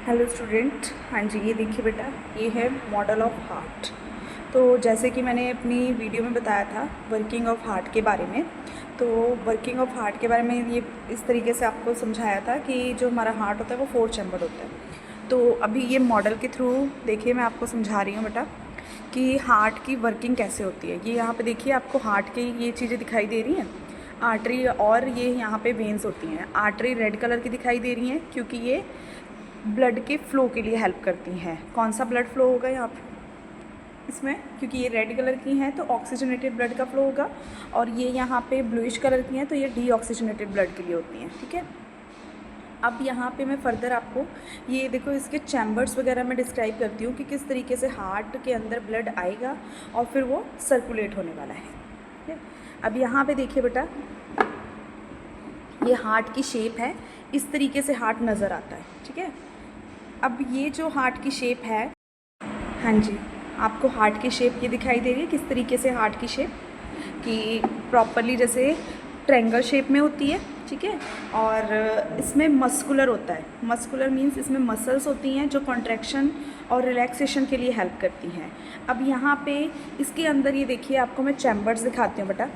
Hello student. हाँ जी, ये देखिए बेटा, ये है मॉडल ऑफ हार्ट। तो जैसे कि मैंने अपनी वीडियो में बताया था वर्किंग ऑफ हार्ट के बारे में, तो वर्किंग ऑफ हार्ट के बारे में ये इस तरीके से आपको समझाया था कि जो हमारा हार्ट होता है वो 4 चैम्बर होता है। तो अभी ये मॉडल के थ्रू देखिए मैं आपको समझा रही हूँ बेटा कि हार्ट की वर्किंग कैसे होती है। ये यहाँ पे देखिए आपको हार्ट की ये चीज़ें दिखाई दे रही हैं, आर्टरी, और ये यहाँ पे वेन्स होती हैं। आर्टरी रेड कलर की दिखाई दे रही हैं क्योंकि ये ब्लड के फ़्लो के लिए हेल्प करती हैं। कौन सा ब्लड फ़्लो होगा यहाँ पे इसमें, क्योंकि ये रेड कलर की हैं तो ऑक्सीजनेटेड ब्लड का फ़्लो होगा, और ये यहाँ पे ब्लूइश कलर की हैं तो ये डीऑक्सीजनेटेड ब्लड के लिए होती हैं। ठीक है, अब यहाँ पे मैं फर्दर आपको ये देखो इसके चैम्बर्स वगैरह मैं डिस्क्राइब करती हूँ कि किस तरीके से हार्ट के अंदर ब्लड आएगा और फिर वो सर्कुलेट होने वाला है। ठीक है, अब यहाँ पे देखिए बेटा, ये हार्ट की शेप है, इस तरीके से हार्ट नज़र आता है। ठीक है, अब ये जो हार्ट की शेप है, हाँ जी, आपको हार्ट की शेप ये दिखाई दे रही है किस तरीके से हार्ट की शेप कि प्रॉपरली जैसे ट्रायंगल शेप में होती है। ठीक है, और इसमें मस्कुलर होता है। मस्कुलर मींस इसमें मसल्स होती हैं जो कॉन्ट्रैक्शन और रिलैक्सेशन के लिए हेल्प करती हैं। अब यहाँ पे इसके अंदर ये देखिए आपको मैं चैम्बर्स दिखाती हूँ बेटा।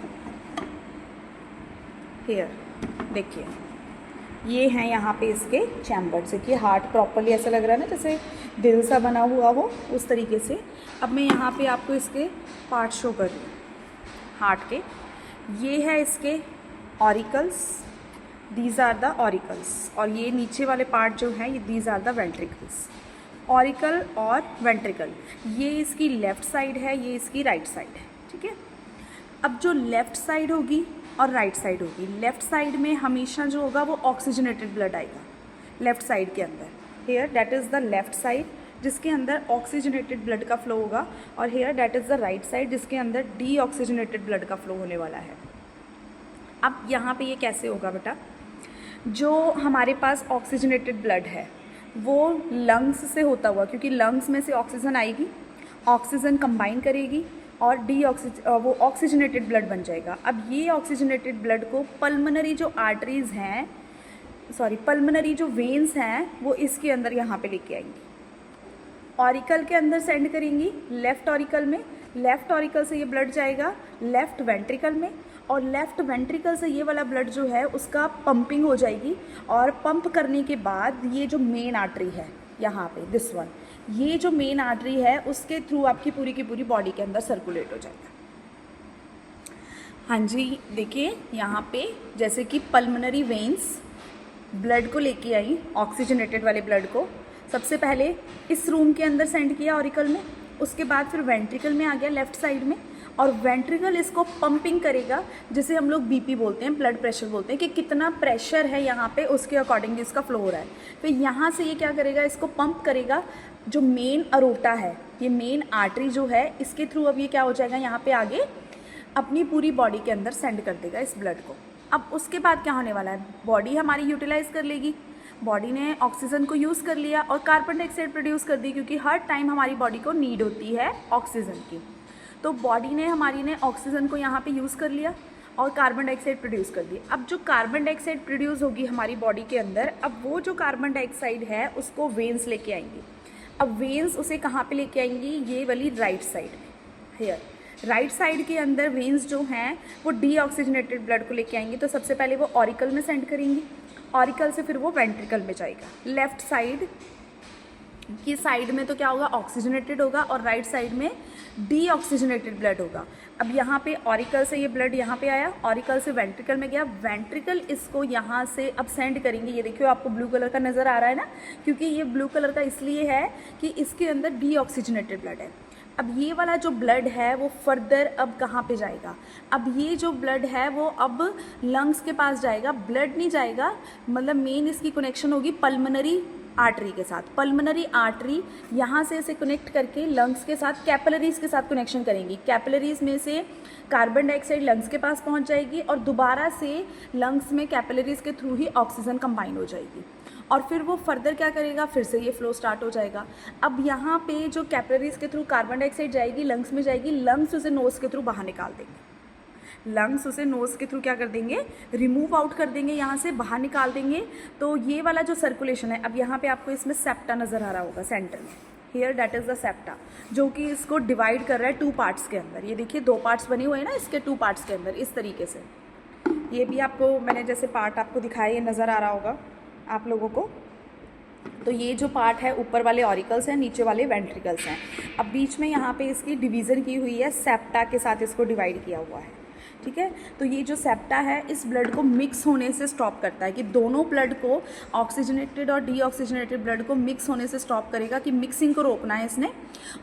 हेयर देखिए, ये हैं यहाँ पे इसके चैम्बर्स। देखिए हार्ट प्रॉपरली ऐसा लग रहा है ना जैसे दिल सा बना हुआ हो, उस तरीके से। अब मैं यहाँ पे आपको इसके पार्ट शो कर रही हूँ हार्ट के। ये है इसके auricles, these are the auricles, और ये नीचे वाले पार्ट जो हैं ये these are the ventricles. Auricle और वेंट्रिकल, ये इसकी लेफ़्ट साइड है, ये इसकी राइट साइड है। ठीक है, अब जो लेफ़्ट साइड होगी और राइट साइड होगी, लेफ़्ट साइड में हमेशा जो होगा वो ऑक्सीजनेटेड ब्लड आएगा लेफ़्ट साइड के अंदर। Here that is the left side जिसके अंदर ऑक्सीजनेटेड ब्लड का फ्लो होगा, और here that is the right side जिसके अंदर डीऑक्सीजनेटेड ब्लड का फ्लो होने वाला है। अब यहाँ पे ये कैसे होगा बेटा, जो हमारे पास ऑक्सीजनेटेड ब्लड है वो लंग्स से होता हुआ, क्योंकि लंग्स में से ऑक्सीजन आएगी, ऑक्सीजन कंबाइन करेगी और वो ऑक्सीजनेटेड ब्लड बन जाएगा। अब ये ऑक्सीजनेटेड ब्लड को पल्मोनरी जो आर्टरीज़ हैं, पल्मोनरी जो वेन्स हैं वो इसके अंदर यहाँ पे लेके आएंगी, ऑरिकल के अंदर सेंड करेंगी लेफ़्ट ऑरिकल में। लेफ़्ट ऑरिकल से ये ब्लड जाएगा लेफ़्ट वेंट्रिकल में, और लेफ़्ट वेंट्रिकल से ये वाला ब्लड जो है उसका पंपिंग हो जाएगी, और पंप करने के बाद ये जो मेन आर्टरी है यहाँ पे दिस वन, ये जो मेन आर्टरी है उसके थ्रू आपकी पूरी की पूरी बॉडी के अंदर सर्कुलेट हो जाएगा। हाँ जी, देखिए यहाँ पे जैसे कि पल्मोनरी वेन्स ब्लड को लेके आई, ऑक्सीजनेटेड वाले ब्लड को सबसे पहले इस रूम के अंदर सेंड किया ऑरिकल में, उसके बाद फिर वेंट्रिकल में आ गया लेफ़्ट साइड में, और वेंट्रिकल इसको पंपिंग करेगा, जिसे हम लोग बीपी बोलते हैं, ब्लड प्रेशर बोलते हैं, कि कितना प्रेशर है यहाँ पे उसके अकॉर्डिंग इसका फ्लो हो रहा है। फिर यहाँ से ये क्या करेगा, इसको पंप करेगा, जो मेन अरोटा है, ये मेन आर्टरी जो है इसके थ्रू अब ये क्या हो जाएगा, यहाँ पे आगे अपनी पूरी बॉडी के अंदर सेंड कर देगा इस ब्लड को। अब उसके बाद क्या होने वाला है, बॉडी हमारी यूटिलाइज कर लेगी, बॉडी ने ऑक्सीजन को यूज़ कर लिया और कार्बन डाइऑक्साइड प्रोड्यूस कर दी, क्योंकि हर टाइम हमारी बॉडी को नीड होती है ऑक्सीजन की। तो बॉडी ने हमारी ने ऑक्सीजन को यहाँ पे यूज़ कर लिया और कार्बन डाइऑक्साइड प्रोड्यूस कर दी। अब जो कार्बन डाइऑक्साइड प्रोड्यूस होगी हमारी बॉडी के अंदर, अब वो जो कार्बन डाइऑक्साइड है उसको वेन्स लेके आएंगी। अब वेन्स उसे कहाँ पे लेके आएंगी, ये वाली right side, here right side के अंदर वेन्स जो हैं वो डीऑक्सीजनेटेड ब्लड को लेके आएंगी। तो सबसे पहले वो ऑरिकल में सेंड करेंगी, ऑरिकल से फिर वो वेंट्रिकल में जाएगा। लेफ़्ट साइड की साइड में तो क्या होगा, ऑक्सीजनेटेड होगा, और राइट साइड में डीऑक्सीजनेटेड ब्लड होगा। अब यहाँ पे ऑरिकल से ये ब्लड यहाँ पे आया, ऑरिकल से वेंट्रिकल में गया, वेंट्रिकल इसको यहाँ से अब सेंड करेंगे। ये देखियो आपको ब्लू कलर का नज़र आ रहा है ना, क्योंकि ये ब्लू कलर का इसलिए है कि इसके अंदर डीऑक्सीजनेटेड ब्लड है। अब ये वाला जो ब्लड है वो फर्दर अब कहाँ पे जाएगा, अब ये जो ब्लड है वो अब लंग्स के पास जाएगा। ब्लड नहीं जाएगा, मतलब मेन इसकी कनेक्शन होगी पल्मोनरी आर्टरी के साथ। पल्मोनरी आर्टरी यहाँ से इसे कनेक्ट करके लंग्स के साथ, कैपिलरीज के साथ कनेक्शन करेंगी। कैपिलरीज में से कार्बन डाइऑक्साइड लंग्स के पास पहुँच जाएगी, और दोबारा से लंग्स में कैपिलरीज के थ्रू ही ऑक्सीजन कंबाइन हो जाएगी, और फिर वो फर्दर क्या करेगा, फिर से ये फ्लो स्टार्ट हो जाएगा। अब यहाँ पे जो कैपिलरीज के थ्रू कार्बन डाइऑक्साइड जाएगी, लंग्स में जाएगी, लंग्स उसे नोज़ के थ्रू बाहर निकाल देंगे। लंग्स उसे नोज़ के थ्रू क्या कर देंगे, रिमूव आउट कर देंगे, यहाँ से बाहर निकाल देंगे। तो ये वाला जो सर्कुलेशन है, अब यहाँ पे आपको इसमें सेप्टा नज़र आ रहा होगा सेंटर में, here that is the septa, जो कि इसको डिवाइड कर रहा है 2 पार्ट्स के अंदर। ये देखिए 2 पार्ट्स बने हुए हैं ना इसके 2 पार्ट्स के अंदर, इस तरीके से। ये भी आपको मैंने जैसे पार्ट आपको दिखाया, ये नज़र आ रहा होगा आप लोगों को। तो ये जो पार्ट है, ऊपर वाले ऑरिकल्स हैं, नीचे वाले वेंट्रिकल्स हैं। अब बीच में यहाँ पे इसकी डिवीज़न की हुई है, सेप्टा के साथ इसको डिवाइड किया हुआ है, ठीक है। तो ये जो सेप्टा है इस ब्लड को मिक्स होने से स्टॉप करता है, कि दोनों ब्लड को, ऑक्सीजनेटेड और डीऑक्सीजनेटेड ब्लड को मिक्स होने से स्टॉप करेगा, कि मिक्सिंग को रोकना है इसने।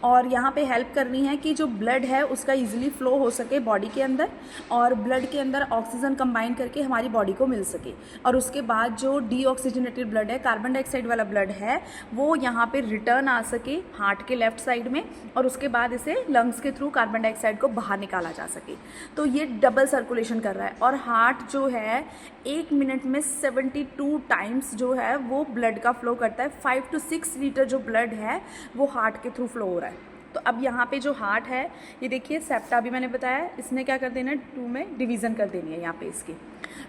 और यहाँ पे हेल्प करनी है कि जो ब्लड है उसका इजीली फ्लो हो सके बॉडी के अंदर, और ब्लड के अंदर ऑक्सीजन कंबाइन करके हमारी बॉडी को मिल सके। और उसके बाद जो डीऑक्सीजनेटेड ब्लड है, कार्बन डाइऑक्साइड वाला ब्लड है, वो यहाँ पे रिटर्न आ सके हार्ट के लेफ्ट साइड में, और उसके बाद इसे लंग्स के थ्रू कार्बन डाइऑक्साइड को बाहर निकाला जा सके। तो ये डबल सर्कुलेशन कर रहा है। और हार्ट जो है 1 मिनट में 72 टाइम्स जो है वो ब्लड का फ्लो करता है। 5 to 6 लीटर जो ब्लड है वो हार्ट के थ्रू फ्लो हो रहा है। तो अब यहाँ पे जो हार्ट है, ये देखिए सेप्टा भी मैंने बताया, इसने क्या कर देना है, 2 में डिवीज़न कर देनी है। यहाँ पे इसकी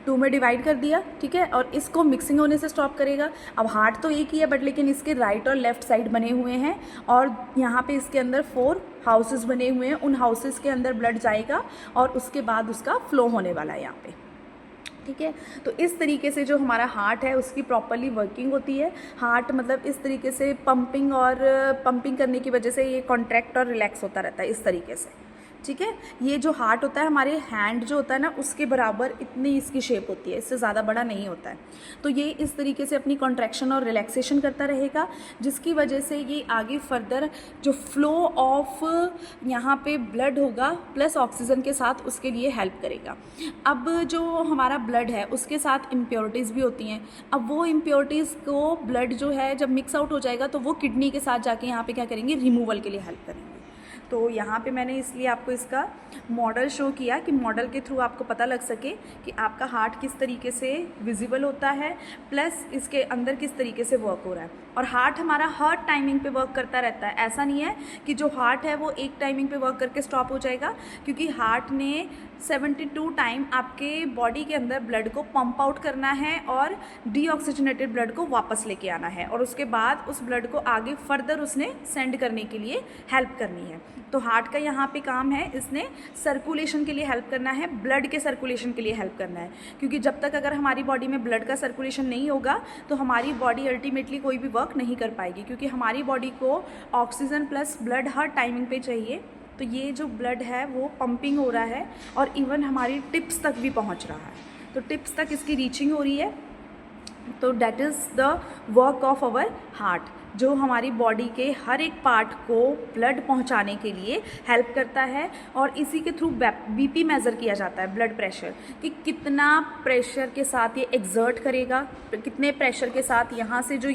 2 में डिवाइड कर दिया, ठीक है, और इसको मिक्सिंग होने से स्टॉप करेगा। अब हार्ट तो एक ही है, बट लेकिन इसके राइट और लेफ्ट साइड बने हुए हैं, और यहाँ पे इसके अंदर 4 हाउसेस बने हुए हैं। उन हाउसेस के अंदर ब्लड जाएगा और उसके बाद उसका फ्लो होने वाला है यहाँ पे, ठीक है। तो इस तरीके से जो हमारा हार्ट है उसकी प्रॉपरली वर्किंग होती है। हार्ट मतलब इस तरीके से पंपिंग करने की वजह से ये कॉन्ट्रैक्ट और रिलैक्स होता रहता है इस तरीके से, ठीक है। ये जो हार्ट होता है, हमारे हैंड जो होता है ना, उसके बराबर इतनी इसकी शेप होती है, इससे ज़्यादा बड़ा नहीं होता है। तो ये इस तरीके से अपनी कॉन्ट्रैक्शन और रिलैक्सेशन करता रहेगा, जिसकी वजह से ये आगे फर्दर जो फ्लो ऑफ यहाँ पे ब्लड होगा प्लस ऑक्सीजन के साथ, उसके लिए हेल्प करेगा। अब जो हमारा ब्लड है उसके साथ इम्प्योरिटीज़ भी होती हैं। अब वो इम्प्योरिटीज़ को ब्लड जो है जब मिक्स आउट हो जाएगा तो वो किडनी के साथ जाके यहाँ पे क्या करेंगे, रिमूवल के लिए हेल्प करेंगे। तो यहाँ पे मैंने इसलिए आपको इसका मॉडल शो किया, कि मॉडल के थ्रू आपको पता लग सके कि आपका हार्ट किस तरीके से विजिबल होता है, प्लस इसके अंदर किस तरीके से वर्क हो रहा है। और हार्ट हमारा हर टाइमिंग पे वर्क करता रहता है। ऐसा नहीं है कि जो हार्ट है वो एक टाइमिंग पे वर्क करके स्टॉप हो जाएगा, क्योंकि हार्ट ने 72 टाइम आपके बॉडी के अंदर ब्लड को पंप आउट करना है और डीऑक्सीजनेटेड ब्लड को वापस लेके आना है, और उसके बाद उस ब्लड को आगे फर्दर उसने सेंड करने के लिए हेल्प करनी है। तो हार्ट का यहाँ पे काम है, इसने सर्कुलेशन के लिए हेल्प करना है, ब्लड के सर्कुलेशन के लिए हेल्प करना है। क्योंकि जब तक अगर हमारी बॉडी में ब्लड का सर्कुलेशन नहीं होगा तो हमारी बॉडी अल्टीमेटली कोई भी वर्क नहीं कर पाएगी, क्योंकि हमारी बॉडी को ऑक्सीजन प्लस ब्लड हर टाइमिंग पे चाहिए। तो ये जो ब्लड है वो पंपिंग हो रहा है और इवन हमारी टिप्स तक भी पहुंच रहा है, तो टिप्स तक इसकी रीचिंग हो रही है। तो that is the work of our heart, जो हमारी बॉडी के हर एक पार्ट को ब्लड पहुंचाने के लिए हेल्प करता है। और इसी के थ्रू बीपी मेज़र किया जाता है, ब्लड प्रेशर, कि कितना प्रेशर के साथ ये एक्सर्ट करेगा, कितने प्रेशर के साथ यहाँ से जो